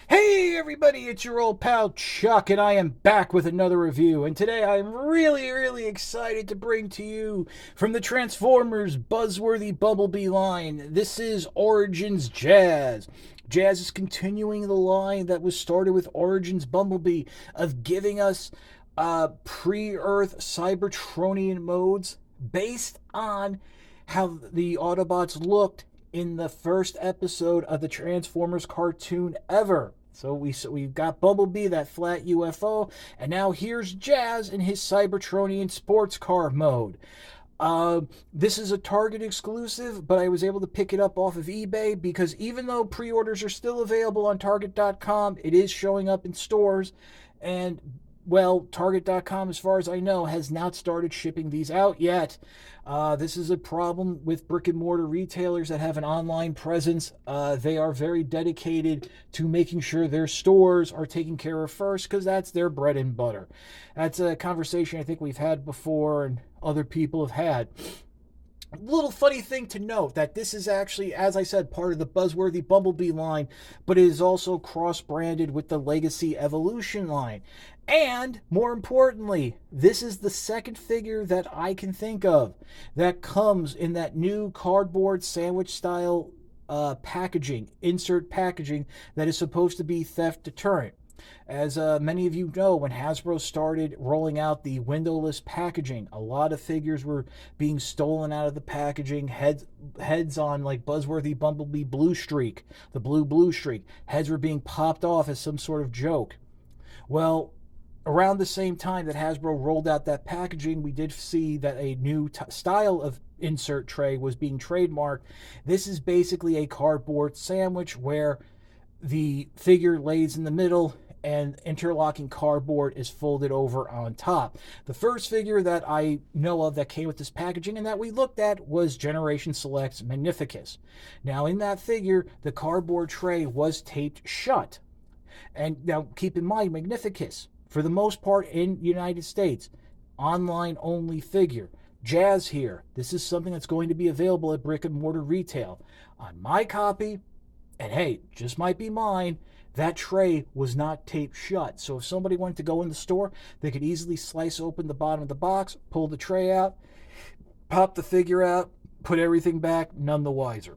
Hey everybody, it's your old pal Chuck, and I am back with another review. And today I'm really excited to bring to you from the Transformers Buzzworthy Bumblebee line. This is Origins Jazz. Jazz is continuing the line that was started with Origins Bumblebee of giving us pre-Earth Cybertronian modes based on how the Autobots looked in the first episode of the Transformers cartoon ever. So we've got Bumblebee, that flat UFO, and now here's Jazz in his Cybertronian sports car mode. This is a Target exclusive, but I was able to pick it up off of eBay because even though pre-orders are still available on Target.com, it is showing up in stores, and well, Target.com, as far as I know, has not started shipping these out yet. This is a problem with brick and mortar retailers that have an online presence. They are very dedicated to making sure their stores are taken care of first because that's their bread and butter. That's a conversation I think we've had before and other people have had. Little funny thing to note that this is actually, as I said, part of the Buzzworthy Bumblebee line, but it is also cross-branded with the Legacy Evolution line. And more importantly, this is the second figure that I can think of that comes in that new cardboard sandwich style packaging, insert packaging that is supposed to be theft deterrent. As many of you know, when Hasbro started rolling out the windowless packaging, a lot of figures were being stolen out of the packaging. Heads on like Buzzworthy Bumblebee Blue Streak, the blue streak. Heads were being popped off as some sort of joke. Well, around the same time that Hasbro rolled out that packaging, we did see that a new style of insert tray was being trademarked. This is basically a cardboard sandwich where the figure lays in the middle and interlocking cardboard is folded over on top. The first figure that I know of that came with this packaging and that we looked at was Generation Select's Magnificus. Now, in that figure, the cardboard tray was taped shut. And now keep in mind, Magnificus, for the most part in the United States, online only figure. Jazz here. This is something that's going to be available at brick and mortar retail. On my copy, and hey, just might be mine, that tray was not taped shut. So if somebody wanted to go in the store, they could easily slice open the bottom of the box, pull the tray out, pop the figure out, put everything back, none the wiser.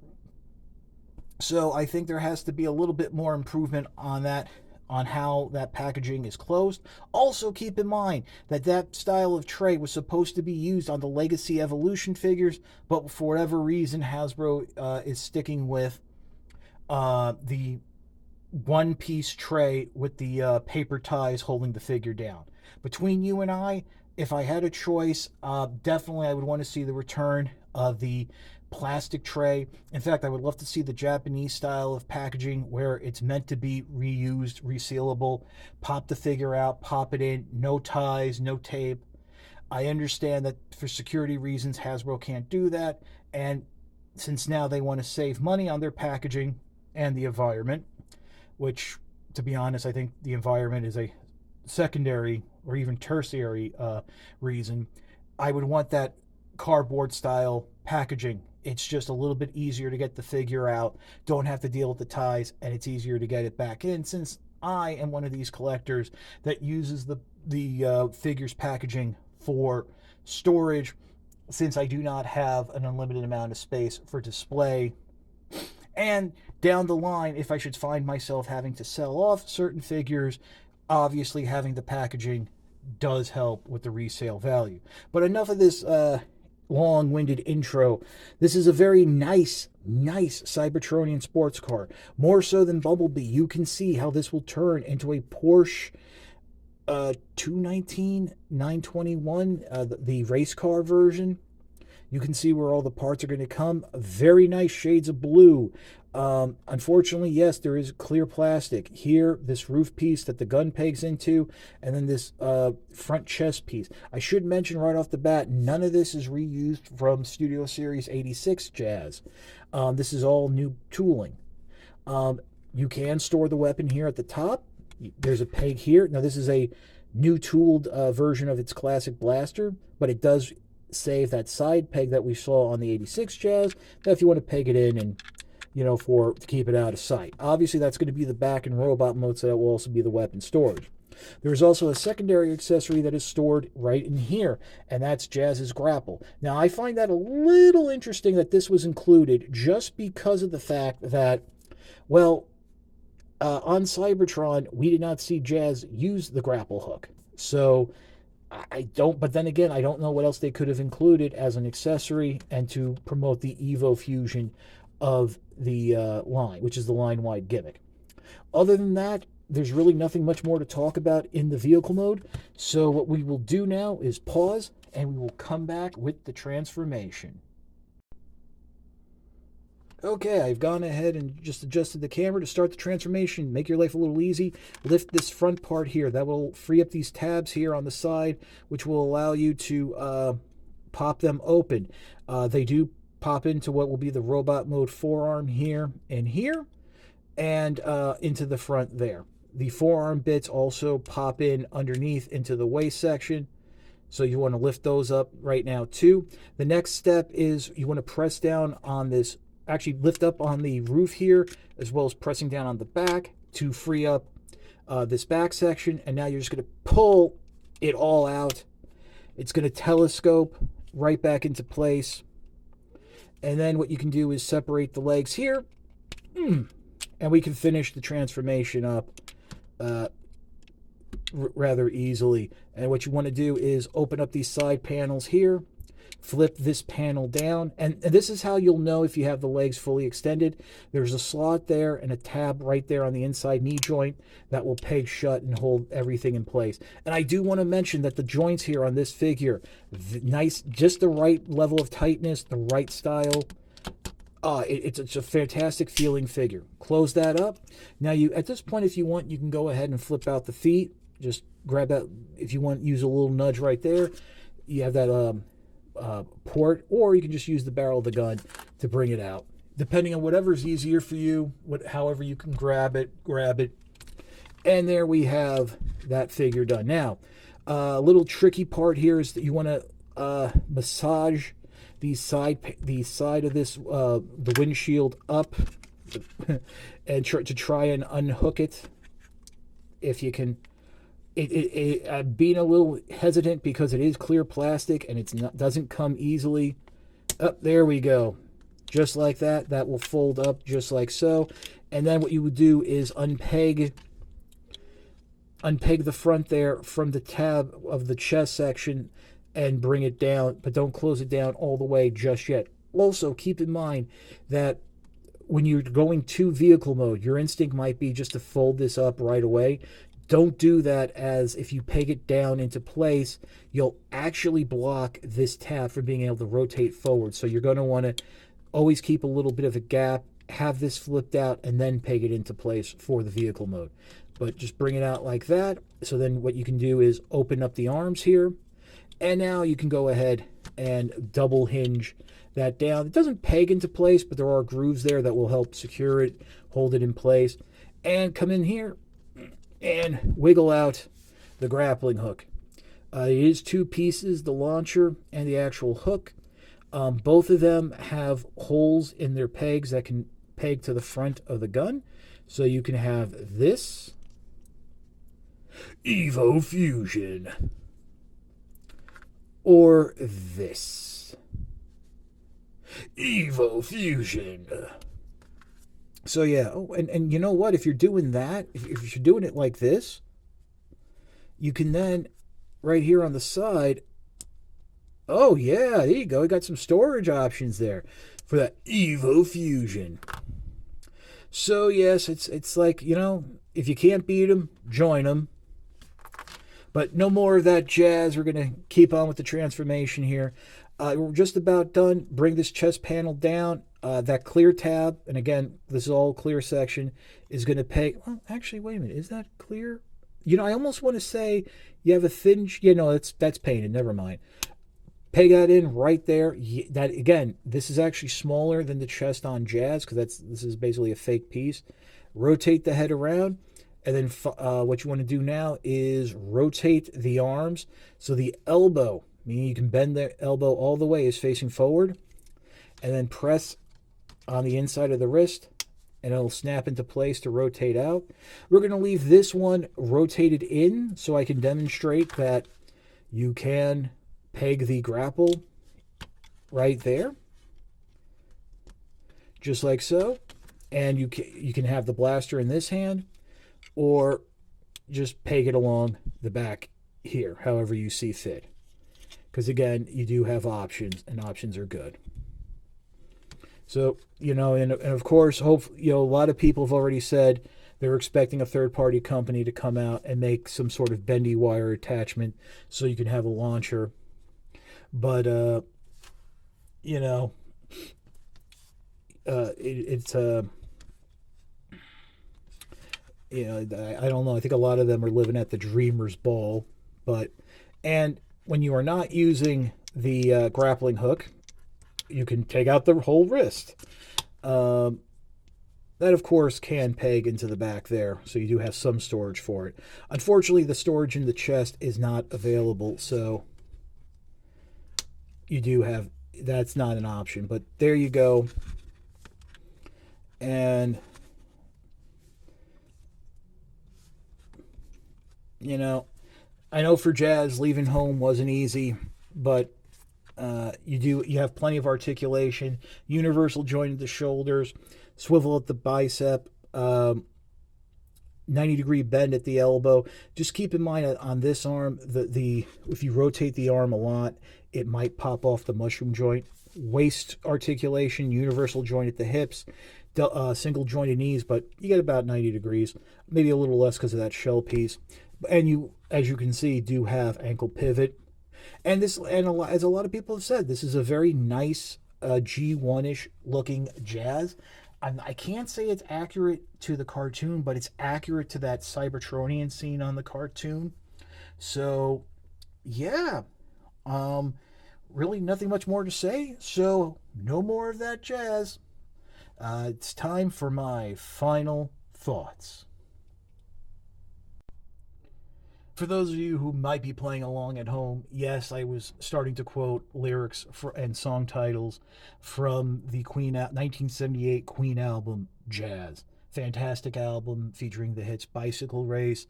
So I think there has to be a little bit more improvement on that, on how that packaging is closed. Also keep in mind that that style of tray was supposed to be used on the Legacy Evolution figures, but for whatever reason Hasbro is sticking with the one-piece tray with the paper ties holding the figure down. Between you and I, if I had a choice, definitely I would want to see the return of the plastic tray. In fact, I would love to see the Japanese style of packaging where it's meant to be reused, resealable. Pop the figure out, pop it in, no ties, no tape. I understand that for security reasons, Hasbro can't do that. And since now they want to save money on their packaging and the environment, which, to be honest, I think the environment is a secondary or even tertiary reason, I would want that cardboard style packaging. It's just a little bit easier to get the figure out, don't have to deal with the ties, and it's easier to get it back in since I am one of these collectors that uses the figures packaging for storage, since I do not have an unlimited amount of space for display. And down the line, if I should find myself having to sell off certain figures, obviously having the packaging does help with the resale value. But enough of this long-winded intro. This is a very nice Cybertronian sports car. More so than Bumblebee. You can see how this will turn into a Porsche 219 921, the race car version. You can see where all the parts are going to come. Very nice shades of blue. Unfortunately, yes, there is clear plastic. Here, this roof piece that the gun pegs into, and then this front chest piece. I should mention right off the bat, none of this is reused from Studio Series 86 Jazz. This is all new tooling. You can store the weapon here at the top. There's a peg here. Now, this is a new tooled version of its classic blaster, but it does save that side peg that we saw on the 86 Jazz. That if you want to peg it in and to keep it out of sight. Obviously, that's going to be the back and robot mode, so that will also be the weapon storage. There's also a secondary accessory that is stored right in here, and that's Jazz's grapple. Now, I find that a little interesting that this was included just because of the fact that, well, on Cybertron, we did not see Jazz use the grapple hook. So but then again, I don't know what else they could have included as an accessory and to promote the Evo fusion of the line, which is the line-wide gimmick. Other than that, there's really nothing much more to talk about in the vehicle mode. So what we will do now is pause, and we will come back with the transformation. Okay, I've gone ahead and just adjusted the camera to start the transformation. Make your life a little easy. Lift this front part here. That will free up these tabs here on the side, which will allow you to pop them open. They do pop into what will be the robot mode forearm here and here, and into the front there. The forearm bits also pop in underneath into the waist section. So you want to lift those up right now too. The next step is you want to press down on this, actually lift up on the roof here, as well as pressing down on the back to free up this back section. And now you're just going to pull it all out. It's going to telescope right back into place. And then what you can do is separate the legs here. And we can finish the transformation up rather easily. And what you want to do is open up these side panels here, flip this panel down, and this is how you'll know if you have the legs fully extended. There's a slot there and a tab right there on the inside knee joint that will peg shut and hold everything in place. And I do want to mention that the joints here on this figure, nice, just the right level of tightness, the right style. It's a fantastic feeling figure. Close that up. Now, at this point, if you want, you can go ahead and flip out the feet. Just grab that. If you want, use a little nudge right there. You have that port, or you can just use the barrel of the gun to bring it out. Depending on whatever's easier for you, however you can grab it. And there we have that figure done. Now, a little tricky part here is that you want to massage the side of this the windshield up and to try and unhook it if you can. I'm being a little hesitant because it is clear plastic and doesn't come easily. There we go, just like that. That will fold up just like so. And then what you would do is unpeg the front there from the tab of the chest section and bring it down, but don't close it down all the way just yet. Also, keep in mind that when you're going to vehicle mode, your instinct might be just to fold this up right away. Don't do that, as if you peg it down into place, you'll actually block this tab from being able to rotate forward. So you're going to want to always keep a little bit of a gap, have this flipped out, and then peg it into place for the vehicle mode. But just bring it out like that. So then what you can do is open up the arms here. And now you can go ahead and double hinge that down. It doesn't peg into place, but there are grooves there that will help secure it, hold it in place. And come in here and wiggle out the grappling hook. It is two pieces, the launcher and the actual hook. Both of them have holes in their pegs that can peg to the front of the gun. So you can have this Evo Fusion, or this Evo Fusion. So yeah, and you know what? If you're doing that, if you're doing it like this, you can then, right here on the side, oh yeah, there you go. You got some storage options there for that Evo Fusion. So yes, it's like, if you can't beat them, join them. But no more of that jazz. We're going to keep on with the transformation here. We're just about done. Bring this chest panel down. That clear tab, and again, this is all clear section, is going to peg. Well, actually, wait a minute. Is that clear? I almost want to say you have a thin. That's painted. Never mind. Peg that in right there. That again, this is actually smaller than the chest on Jazz because this is basically a fake piece. Rotate the head around. And then what you want to do now is rotate the arms. So the elbow, meaning you can bend the elbow all the way, is facing forward. And then press on the inside of the wrist, and it'll snap into place to rotate out. We're going to leave this one rotated in so I can demonstrate that you can peg the grapple right there, just like so. And you can have the blaster in this hand, or just peg it along the back here, however you see fit. Because again, you do have options, and options are good. So, and of course, hopefully, a lot of people have already said they're expecting a third-party company to come out and make some sort of bendy wire attachment so you can have a launcher. But, it's I don't know. I think a lot of them are living at the dreamer's ball. And when you are not using the grappling hook, you can take out the whole wrist. That, of course, can peg into the back there, so you do have some storage for it. Unfortunately, the storage in the chest is not available, so you do have... That's not an option, but there you go. And, I know for Jazz, leaving home wasn't easy, but you have plenty of articulation, universal joint at the shoulders, swivel at the bicep, 90-degree bend at the elbow. Just keep in mind on this arm, if you rotate the arm a lot, it might pop off the mushroom joint. Waist articulation, universal joint at the hips, single jointed knees, but you get about 90 degrees, maybe a little less because of that shell piece. And you, as you can see, do have ankle pivot. And as a lot of people have said, this is a very nice G1-ish looking Jazz. I can't say it's accurate to the cartoon, but it's accurate to that Cybertronian scene on the cartoon. So, yeah. Really nothing much more to say. So, no more of that Jazz. It's time for my final thoughts. For those of you who might be playing along at home, yes, I was starting to quote lyrics and song titles from the 1978 Queen album, Jazz. Fantastic album featuring the hits Bicycle Race,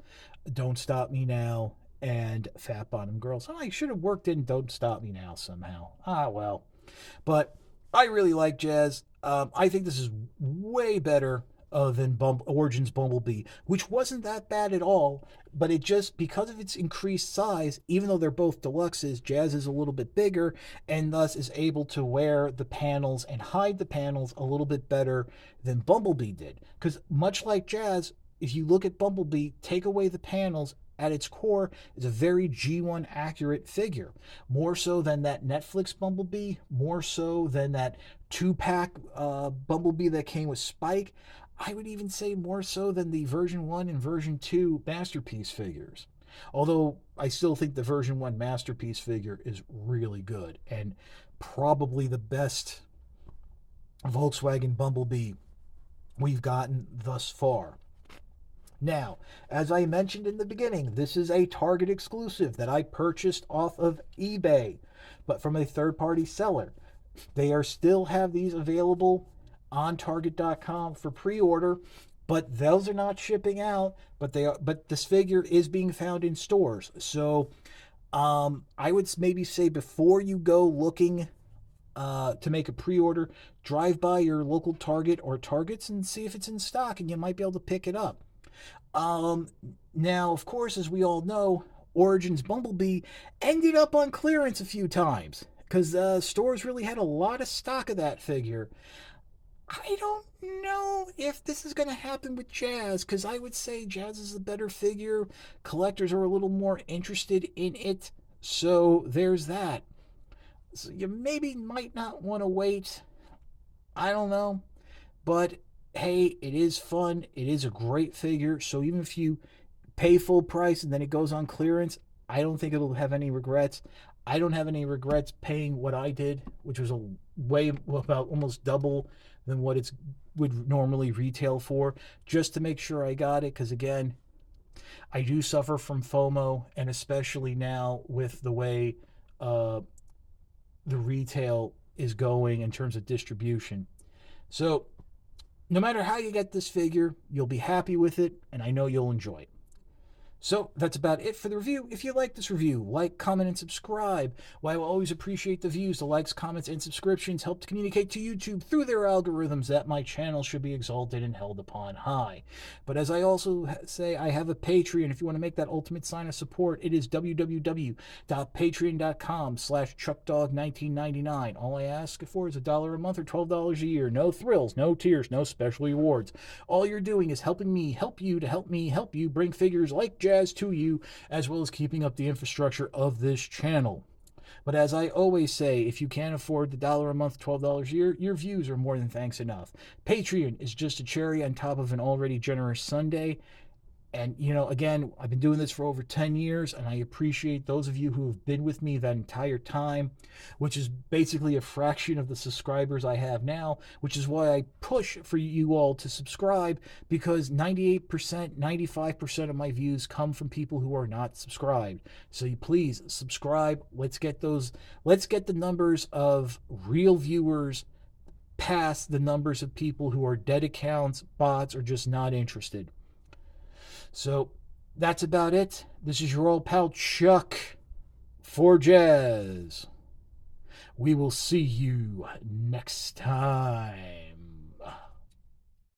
Don't Stop Me Now, and Fat Bottom Girls. I should have worked in Don't Stop Me Now somehow. Well. But I really like Jazz. I think this is way better than Origins Bumblebee, which wasn't that bad at all, but it just, because of its increased size, even though they're both deluxes, Jazz is a little bit bigger and thus is able to wear the panels and hide the panels a little bit better than Bumblebee did. Because much like Jazz, if you look at Bumblebee, take away the panels, at its core is a very G1 accurate figure. More so than that Netflix Bumblebee, more so than that 2-pack Bumblebee that came with Spike. I would even say more so than the version 1 and version 2 Masterpiece figures. Although I still think the version 1 Masterpiece figure is really good and probably the best Volkswagen Bumblebee we've gotten thus far. Now, as I mentioned in the beginning, this is a Target exclusive that I purchased off of eBay, but from a third-party seller. They are still have these available on Target.com for pre-order, but those are not shipping out. But this figure is being found in stores. So, I would maybe say before you go looking to make a pre-order, drive by your local Target or Targets and see if it's in stock, and you might be able to pick it up. Now, of course, as we all know, Origins Bumblebee ended up on clearance a few times because stores really had a lot of stock of that figure. I don't know if this is going to happen with Jazz, because I would say Jazz is a better figure. Collectors are a little more interested in it, so there's that. So you maybe might not want to wait. I don't know, but hey, it is fun. It is a great figure. So even if you pay full price and then it goes on clearance, I don't think it'll have any regrets. I don't have any regrets paying what I did, which was about almost double than what it would normally retail for, just to make sure I got it. Because again, I do suffer from FOMO, and especially now with the way the retail is going in terms of distribution. So, no matter how you get this figure, you'll be happy with it, and I know you'll enjoy it. So that's about it for the review. If you like this review, like, comment, and subscribe. While I will always appreciate the views, the likes, comments, and subscriptions help to communicate to YouTube through their algorithms that my channel should be exalted and held upon high. But as I also say, I have a Patreon. If you want to make that ultimate sign of support, it is www.patreon.com/chuckdog1999. All I ask for is $1 a month or $12 a year. No thrills, no tiers, no special rewards. All you're doing is helping me help you to help me help you bring figures like Jazz to you, as well as keeping up the infrastructure of this channel. But as I always say, if you can't afford the $1 a month, $12 a year, your views are more than thanks enough. Patreon is just a cherry on top of an already generous sundae. And, again, I've been doing this for over 10 years, and I appreciate those of you who have been with me that entire time, which is basically a fraction of the subscribers I have now, which is why I push for you all to subscribe, because 98%, 95% of my views come from people who are not subscribed. So you please subscribe. Let's get the numbers of real viewers past the numbers of people who are dead accounts, bots, or just not interested. So that's about it. This is your old pal Chuck for Jazz. We will see you next time.